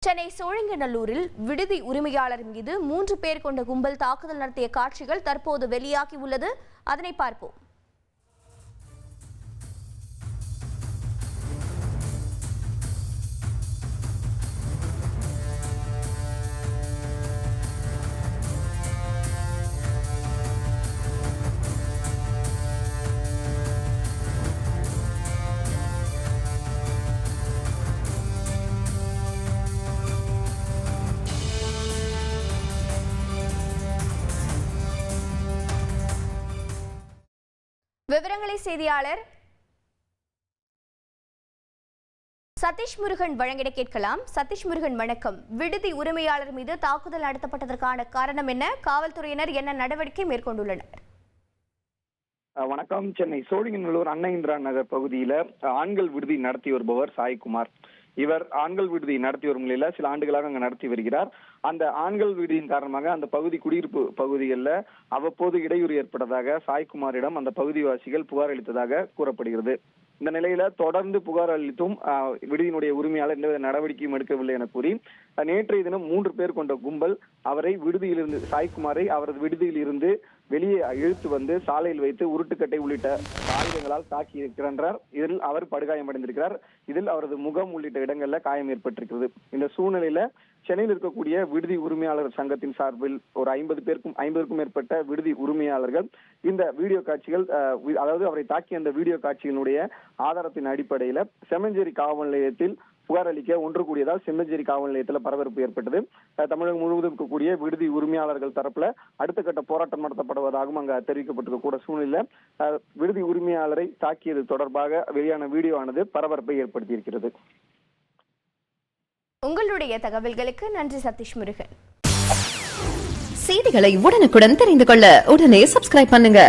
சென்னை சோழிங்கநல்லூரில் விடுதி உரிமையாளர் மீது 3 பேர் கொண்ட கும்பல் தாக்குதல் நடத்திய காட்சிகள் தற்போது வெளியாகியுள்ளது. அதனை பார்ப்போம். விவரங்களை செய்தியாளர் சதீஷ் முருகன் வழங்கிட கேட்கலாம். சதீஷ் முருகன், வணக்கம். விடுதி உரிமையாளர் மீது தாக்குதல் நடத்தப்பட்டதற்கான காரணம் என்ன? காவல்துறையினர் என்ன நடவடிக்கை மேற்கொண்டுள்ளனர்? வணக்கம். சென்னை சோழிங்கநல்லூர் அன்னை இந்திரா நகர் பகுதியில ஆண்கள் விடுதி நடத்தி வருபவர் சாய்குமார். இவர் ஆண்கள் விடுதி நடத்தி வரும் நிலையில சில ஆண்டுகளாக அங்க நடத்தி வருகிறார். அந்த ஆண்கள் விடுதியின் காரணமாக அந்த பகுதி குடியிருப்பு பகுதிகளில் அவ்வப்போது இடையூறு ஏற்பட்டதாக சாய்குமாரிடம் அந்த பகுதிவாசிகள் புகார் அளித்ததாக கூறப்படுகிறது. இந்த நிலையில தொடர்ந்து புகார் அளித்தும் விடுதியினுடைய உரிமையாளர் எந்தவித நடவடிக்கையும் எடுக்கவில்லை என கூறி நேற்றைய தினம் 3 பேர் கொண்ட கும்பல் அவரை விடுதியிலிருந்து சாய்குமாரை அவரது விடுதியில் இருந்து வெளியே இழுத்து வந்து சாலையில் வைத்து உருட்டுக்கட்டை உள்ளிட்ட ஆயுதங்களால் தாக்கி இருக்கிறார். இதில் அவர் படுகாயமடைந்திருக்கிறார். இதில் அவரது முகம் உள்ளிட்ட இடங்கள்ல காயம் ஏற்பட்டிருக்கிறது. இந்த சூழ்நிலையில சென்னையில் இருக்கக்கூடிய விடுதி உரிமையாளர் சங்கத்தின் சார்பில் ஒரு 50க்கும் மேற்பட்ட விடுதி உரிமையாளர்கள் இந்த வீடியோ காட்சிகள், அதாவது அவரை தாக்கிய அந்த வீடியோ காட்சிகளுடைய ஆதாரத்தின் அடிப்படையில செம்மஞ்சேரி காவல் நிலையத்தில் புகார் அளிக்க ஒன்று கூடியதால் செம்மஞ்சேரி காவல் நிலையத்தில் பரபரப்பு ஏற்பட்டது. தமிழகம் முழுவதும் இருக்கக்கூடிய விடுதி உரிமையாளர்கள் தரப்புல அடுத்த கட்ட போராட்டம் நடத்தப்படுவதாகவும் அங்க தெரிவிக்கப்பட்டிருக்க சூழ்நிலை விடுதி உரிமையாளரை தாக்கியது தொடர்பாக வெளியான வீடியோ ஆனது பரபரப்பை ஏற்படுத்தி இருக்கிறது. உங்களுடைய தகவல்களுக்கு நன்றி சதீஷ் முருகன். செய்திகளை உடனுக்குடன் தெரிந்து கொள்ள உடனே சப்ஸ்கிரைப் பண்ணுங்க.